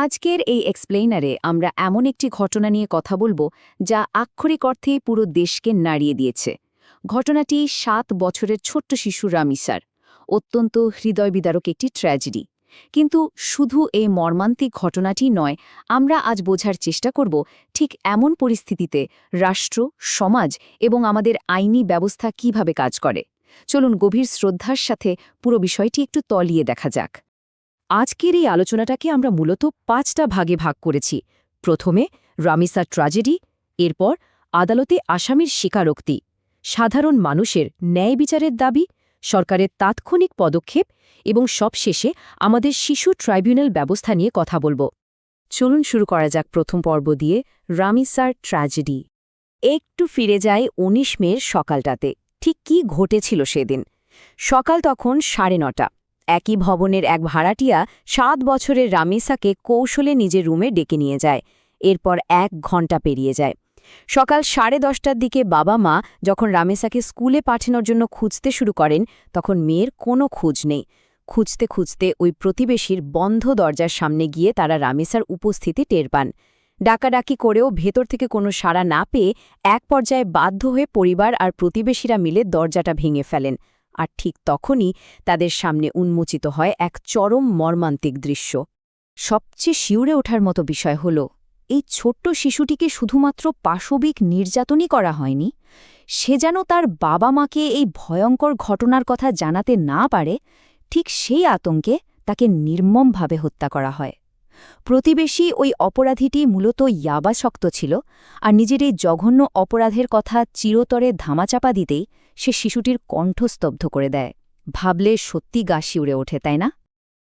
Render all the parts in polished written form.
আজকের এই এক্সপ্লেইনারে আমরা এমন একটি ঘটনা নিয়ে কথা বলবো যা আক্ষরিক অর্থে পুরো দেশকে নাড়িয়ে দিয়েছে। ঘটনাটি ৭ বছরের ছোট্ট শিশু রামিসার। অত্যন্ত হৃদয়বিদারক একটি ট্র্যাজেডি। কিন্তু শুধু এই মর্মান্তিক ঘটনাটি নয়, আমরা আজ বোঝার চেষ্টা করব ঠিক এমন পরিস্থিতিতে রাষ্ট্র, সমাজ এবং আমাদের আইনি ব্যবস্থা কিভাবে কাজ করে। চলুন গভীর শ্রদ্ধার সাথে পুরো বিষয়টি একটু তলিয়ে দেখা যাক। আজকের এই আলোচনাটাকে আমরা মূলত ৫টা ভাগে ভাগ করেছি। প্রথমে রামিসার ট্র্যাজেডি, এরপর আদালতে আসামির স্বীকারোক্তি, সাধারণ মানুষের ন্যায় বিচারের দাবি, সরকারের তাৎক্ষণিক পদক্ষেপ এবং সবশেষে আমাদের শিশু ট্রাইব্যুনাল ব্যবস্থা নিয়ে কথা বলবো। চলুন শুরু করা যাক প্রথম পর্ব দিয়ে, রামিসার ট্র্যাজেডি। একটু ফিরে যায় ১৯ মের সকালটাতে। ঠিক কি ঘটেছিল সেদিন? সকাল তখন ৯:৩০। একই ভবনের এক ভাড়াটিয়া ৭ বছরের রামিসাকে কৌশলে নিজের রুমে ডেকে নিয়ে যায়। এরপর ১ ঘণ্টা পেরিয়ে যায়। সকাল ১০:৩০টার দিকে বাবা মা যখন রামিসাকে স্কুলে পাঠানোর জন্য খুঁজতে শুরু করেন, তখন মেয়ের কোনো খোঁজ নেই। খুঁজতে খুঁজতে ওই প্রতিবেশীর বন্ধ দরজার সামনে গিয়ে তারা রামিসার উপস্থিতি টের পান। ডাকাডাকি করেও ভেতর থেকে কোনো সাড়া না পেয়ে এক পর্যায়ে বাধ্য হয়ে পরিবার আর প্রতিবেশীরা মিলে দরজাটা ভেঙে ফেলেন। আর ঠিক তখনই তাদের সামনে উন্মোচিত হয় এক চরম মর্মান্তিক দৃশ্য। সবচেয়ে শিউরে ওঠার মতো বিষয় হল, এই ছোট্ট শিশুটিকে শুধুমাত্র পাশবিক নির্যাতনই করা হয়নি, সে যেন তার বাবা মাকে এই ভয়ঙ্কর ঘটনার কথা জানাতে না পারে, ঠিক সেই আতঙ্কে তাকে নির্মমভাবে হত্যা করা হয়। প্রতিবেশী ওই অপরাধীটি মূলত ইয়াবাসক্ত ছিল, আর নিজের এই জঘন্য অপরাধের কথা চিরতরে ধামাচাপা দিতেই সে শিশুটির কণ্ঠস্তব্ধ করে দেয়। ভাবলে সত্যি গা শিউরে ওঠে, তাই না?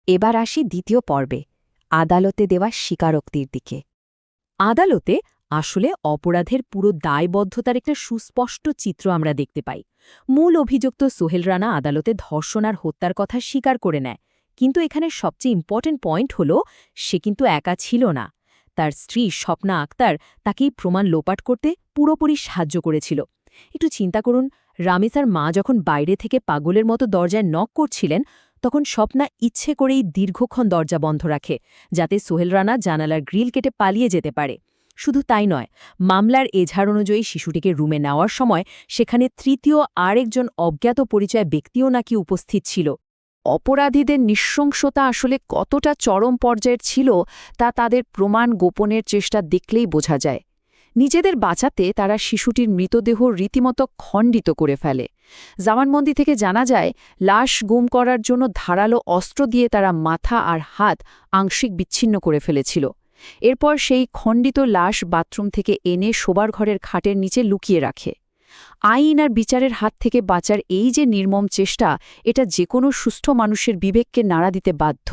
এবার আসি দ্বিতীয় পর্বে, আদালতে দেওয়া স্বীকারোক্তির দিকে। আদালতে আসলে অপরাধের পুরো দায়বদ্ধতার একটা সুস্পষ্ট চিত্র আমরা দেখতে পাই। মূল অভিযুক্ত সোহেল রানা আদালতে ধর্ষণ আর হত্যার কথা স্বীকার করে নেয়। কিন্তু এখানে সবচেয়ে ইম্পর্টেন্ট পয়েন্ট হল, সে কিন্তু একা ছিল না। তার স্ত্রী স্বপ্না আক্তার তাকেই প্রমাণ লোপাট করতে পুরোপুরি সাহায্য করেছিল। একটু চিন্তা করুন, রামিসার মা যখন বাইরে থেকে পাগলের মতো দরজায় নক করছিলেন, তখন স্বপ্না ইচ্ছে করেই দীর্ঘক্ষণ দরজা বন্ধ রাখে, যাতে সোহেল রানা জানালার গ্রিল কেটে পালিয়ে যেতে পারে। শুধু তাই নয়, মামলার এজাহার অনুযায়ী শিশুটিকে রুমে নেওয়ার সময় সেখানে তৃতীয় আরেকজন অজ্ঞাত পরিচয় ব্যক্তিও নাকি উপস্থিত ছিল। অপরাধীদের নৃশংসতা আসলে কতটা চরম পর্যায়ের ছিল তা তাদের প্রমাণ গোপনের চেষ্টা দেখলেই বোঝা যায়। নিজেদের বাঁচাতে তারা শিশুটির মৃতদেহ রীতিমতো খণ্ডিত করে ফেলে। জামানবন্দি থেকে জানা যায়, লাশ গুম করার জন্য ধারালো অস্ত্র দিয়ে তারা মাথা আর হাত আংশিক বিচ্ছিন্ন করে ফেলেছিল। এরপর সেই খণ্ডিত লাশ বাথরুম থেকে এনে শোবার ঘরের খাটের নিচে লুকিয়ে রাখে। আইন আর বিচারের হাত থেকে বাঁচার এই যে নির্মম চেষ্টা, এটা যে কোনো সুস্থ মানুষের বিবেককে নাড়া দিতে বাধ্য।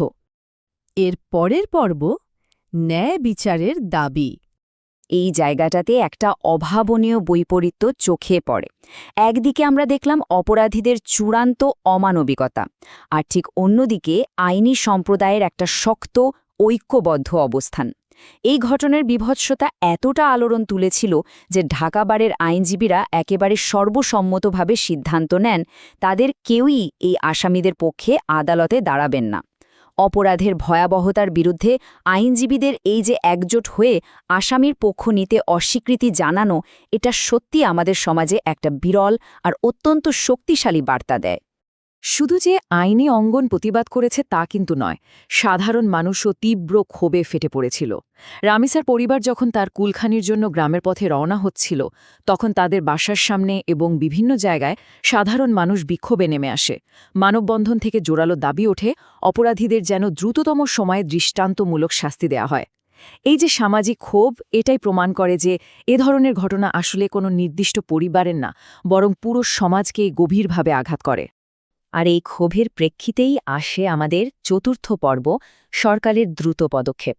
এর পরের পর্ব, ন্যায় বিচারের দাবি। এই জায়গাটাতে একটা অভাবনীয় বৈপরীত্য চোখে পড়ে। একদিকে আমরা দেখলাম অপরাধীদের চূড়ান্ত অমানবিকতা, আর ঠিক অন্যদিকে আইনি সম্প্রদায়ের একটা শক্ত ঐক্যবদ্ধ অবস্থান। এই ঘটনার বীভৎসতা এতটা আলোড়ন তুলেছিল যে ঢাকা বারের আইনজীবীরা একেবারে সর্বসম্মতভাবে সিদ্ধান্ত নেন, তাদের কেউই এই আসামিদের পক্ষে আদালতে দাঁড়াবেন না। অপরাধের ভয়াবহতার বিরুদ্ধে আইনজীবীদের এই যে একজোট হয়ে আসামির পক্ষ নিতে অস্বীকৃতি জানানো, এটা সত্যি আমাদের সমাজে একটা বিরল আর অত্যন্ত শক্তিশালী বার্তা দেয়। শুধু যে আইনি অঙ্গন প্রতিবাদ করেছে তা কিন্তু নয়, সাধারণ মানুষও তীব্র ক্ষোভে ফেটে পড়েছিল। রামিসার পরিবার যখন তার কুলখানির জন্য গ্রামের পথে রওনা হচ্ছিল, তখন তাদের বাসার সামনে এবং বিভিন্ন জায়গায় সাধারণ মানুষ বিক্ষোভে নেমে আসে। মানববন্ধন থেকে জোরালো দাবি ওঠে, অপরাধীদের যেন দ্রুততম সময়ে দৃষ্টান্তমূলক শাস্তি দেয়া হয়। এই যে সামাজিক ক্ষোভ, এটাই প্রমাণ করে যে এ ধরনের ঘটনা আসলে কোনো নির্দিষ্ট পরিবারের না, বরং পুরো সমাজকে গভীরভাবে আঘাত করে। আর এই ক্ষোভের প্রেক্ষিতেই আসে আমাদের চতুর্থ পর্ব, সরকারের দ্রুত পদক্ষেপ।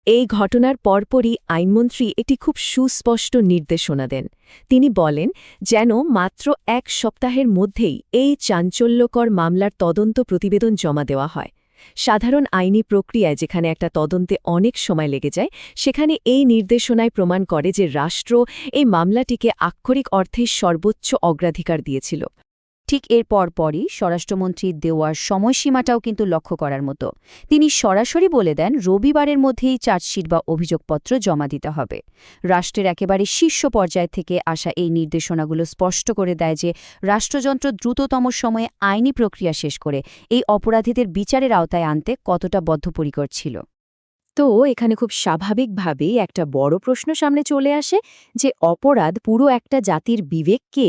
এই ঘটনার পরপরই আইনমন্ত্রী একটি খুব সুস্পষ্ট নির্দেশনা দেন। তিনি বলেন, যেন মাত্র ১ সপ্তাহের মধ্যেই এই চাঞ্চল্যকর মামলার তদন্ত প্রতিবেদন জমা দেওয়া হয়। সাধারণ আইনি প্রক্রিয়ায় যেখানে একটা তদন্তে অনেক সময় লেগে যায়, সেখানে এই নির্দেশনায় প্রমাণ করে যে রাষ্ট্র এই মামলাটিকে আক্ষরিক অর্থে সর্বোচ্চ অগ্রাধিকার দিয়েছিল। ঠিক এর পরপরই স্বরাষ্ট্রমন্ত্রী দেওয়ার সময়সীমাটাও কিন্তু লক্ষ্য করার মতো। তিনি সরাসরি বলে দেন রবিবারের মধ্যেই চার্জশিট বা অভিযোগপত্র জমা দিতে হবে। রাষ্ট্রের একেবারে শীর্ষ পর্যায় থেকে আসা এই নির্দেশনাগুলো স্পষ্ট করে দেয় যে রাষ্ট্রযন্ত্র দ্রুততম সময়ে আইনি প্রক্রিয়া শেষ করে এই অপরাধীদের বিচারের আওতায় আনতে কতটা বদ্ধপরিকর ছিল। তো এখানে খুব স্বাভাবিকভাবেই একটা বড় প্রশ্ন সামনে চলে আসে যে অপরাধ পুরো একটা জাতির বিবেককে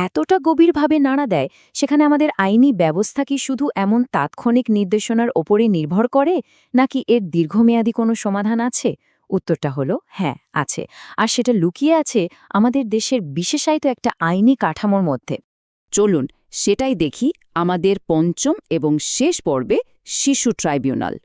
এতটা গভীরভাবে নাড়া দেয়, সেখানে আমাদের আইনি ব্যবস্থা কি শুধু এমন তাৎক্ষণিক নির্দেশনার ওপরে নির্ভর করে, নাকি এর দীর্ঘমেয়াদী কোনো সমাধান আছে? উত্তরটা হলো হ্যাঁ, আছে। আর সেটা লুকিয়ে আছে আমাদের দেশের বিশেষায়িত একটা আইনি কাঠামোর মধ্যে। চলুন সেটাই দেখি আমাদের পঞ্চম এবং শেষ পর্বে, শিশু ট্রাইব্যুনাল।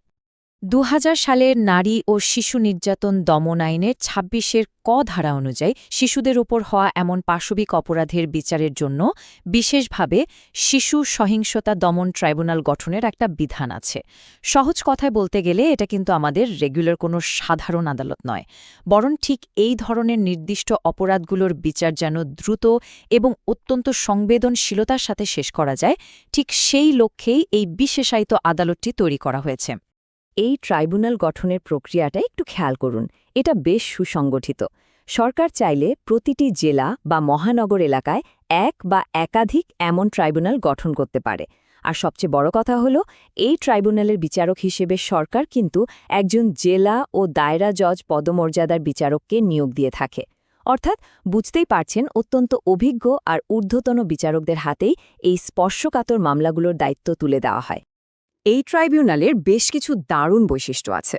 ২০০০ সালের নারী ও শিশু নির্যাতন দমন আইনের ২৬-এর ক ধারা অনুযায়ী শিশুদের ওপর হওয়া এমন পাশবিক অপরাধের বিচারের জন্য বিশেষভাবে শিশু সহিংসতা দমন ট্রাইব্যুনাল গঠনের একটা বিধান আছে। সহজ কথায় বলতে গেলে এটা কিন্তু আমাদের রেগুলার কোনো সাধারণ আদালত নয়, বরং ঠিক এই ধরনের নির্দিষ্ট অপরাধগুলোর বিচার যেন দ্রুত এবং অত্যন্ত সংবেদনশীলতার সাথে শেষ করা যায়, ঠিক সেই লক্ষ্যেই এই বিশেষায়িত আদালতটি তৈরি করা হয়েছে। এই ট্রাইব্যুনাল গঠনের প্রক্রিয়াটা একটু খেয়াল করুন, এটা বেশ সুসংগঠিত। সরকার চাইলে প্রতিটি জেলা বা মহানগর এলাকায় এক বা একাধিক এমন ট্রাইব্যুনাল গঠন করতে পারে। আর সবচেয়ে বড় কথা হলো, এই ট্রাইব্যুনালের বিচারক হিসেবে সরকার কিন্তু একজন জেলা ও দায়রা জজ পদমর্যাদার বিচারককে নিয়োগ দিয়ে থাকে। অর্থাৎ বুঝতেই পারছেন, অত্যন্ত অভিজ্ঞ আর ঊর্ধ্বতন বিচারকদের হাতেই এই স্পর্শকাতর মামলাগুলোর দায়িত্ব তুলে দেওয়া হয়। এই ট্রাইব্যুনালের বেশ কিছু দারুণ বৈশিষ্ট্য আছে।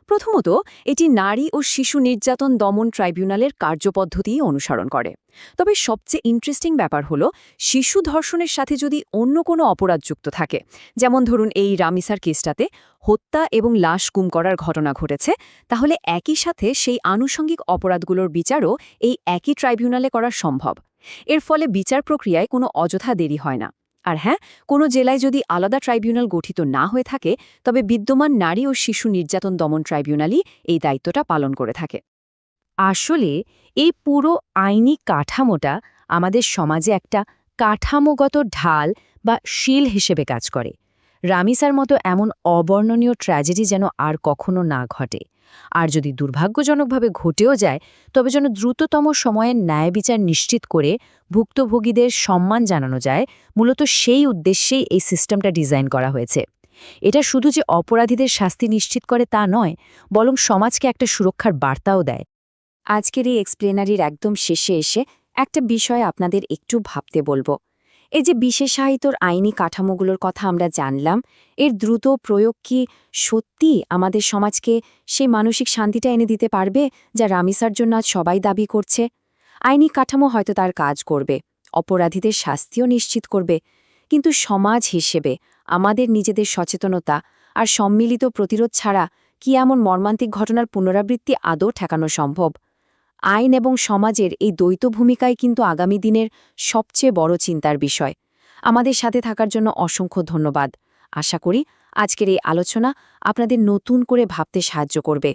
প্রথমত, এটি নারী ও শিশু নির্যাতন দমন ট্রাইব্যুনালের কার্যপদ্ধতিই অনুসরণ করে। তবে সবচেয়ে ইন্টারেস্টিং ব্যাপার হলো, শিশু ধর্ষণের সাথে যদি অন্য কোনো অপরাধ যুক্ত থাকে, যেমন ধরুন এই রামিসার কেসটাতে হত্যা এবং লাশ গুম করার ঘটনা ঘটেছে, তাহলে একই সাথে সেই আনুষঙ্গিক অপরাধগুলোর বিচারও এই একই ট্রাইব্যুনালে করা সম্ভব। এর ফলে বিচার প্রক্রিয়ায় কোনো অযথা দেরি হয় না। আর হ্যাঁ, কোনো জেলায় যদি আলাদা ট্রাইব্যুনাল গঠিত না হয়ে থাকে, তবে বিদ্যমান নারী ও শিশু নির্যাতন দমন ট্রাইব্যুনালই এই দায়িত্বটা পালন করে থাকে। আসলে এই পুরো আইনি কাঠামোটা আমাদের সমাজে একটা কাঠামোগত ঢাল বা শিল হিসেবে কাজ করে। রামিসার মতো এমন অবর্ণনীয় ট্র্যাজেডি যেন আর কখনো না ঘটে। আর যদি দুর্ভাগ্যজনকভাবে ঘটেও যায়, তবে যেন দ্রুততম সময়ে ন্যায় বিচার নিশ্চিত করে ভুক্তভোগীদের সম্মান জানানো যায়। মূলত সেই উদ্দেশ্যেই এই সিস্টেমটা ডিজাইন করা হয়েছে। এটা শুধু যে অপরাধীদের শাস্তি নিশ্চিত করে তা নয়, বরং সমাজকে একটা সুরক্ষার বার্তাও দেয়। আজকের এই এক্সপ্লেনারির একদম শেষে এসে একটা বিষয় আপনাদের একটু ভাবতে বলবো। এই যে বিশেষায়িতর আইনি কাঠামোগুলোর কথা আমরা জানলাম, এর দ্রুত প্রয়োগ কি সত্যি আমাদের সমাজকে সেই মানসিক শান্তিটা এনে দিতে পারবে যা রামিসার জন্য আজ সবাই দাবি করছে? আইনি কাঠামো হয়তো তার কাজ করবে, অপরাধীদের শাস্তিও নিশ্চিত করবে, কিন্তু সমাজ হিসেবে আমাদের নিজেদের সচেতনতা আর সম্মিলিত প্রতিরোধ ছাড়া কি এমন মর্মান্তিক ঘটনার পুনরাবৃত্তি আদৌ ঠেকানো সম্ভব? আইন এবং সমাজের এই দ্বৈত ভূমিকাই কিন্তু আগামী দিনের সবচেয়ে বড় চিন্তার বিষয়। আমাদের সাথে থাকার জন্য অসংখ্য ধন্যবাদ। আশা করি আজকের এই আলোচনা আপনাদের নতুন করে ভাবতে সাহায্য করবে।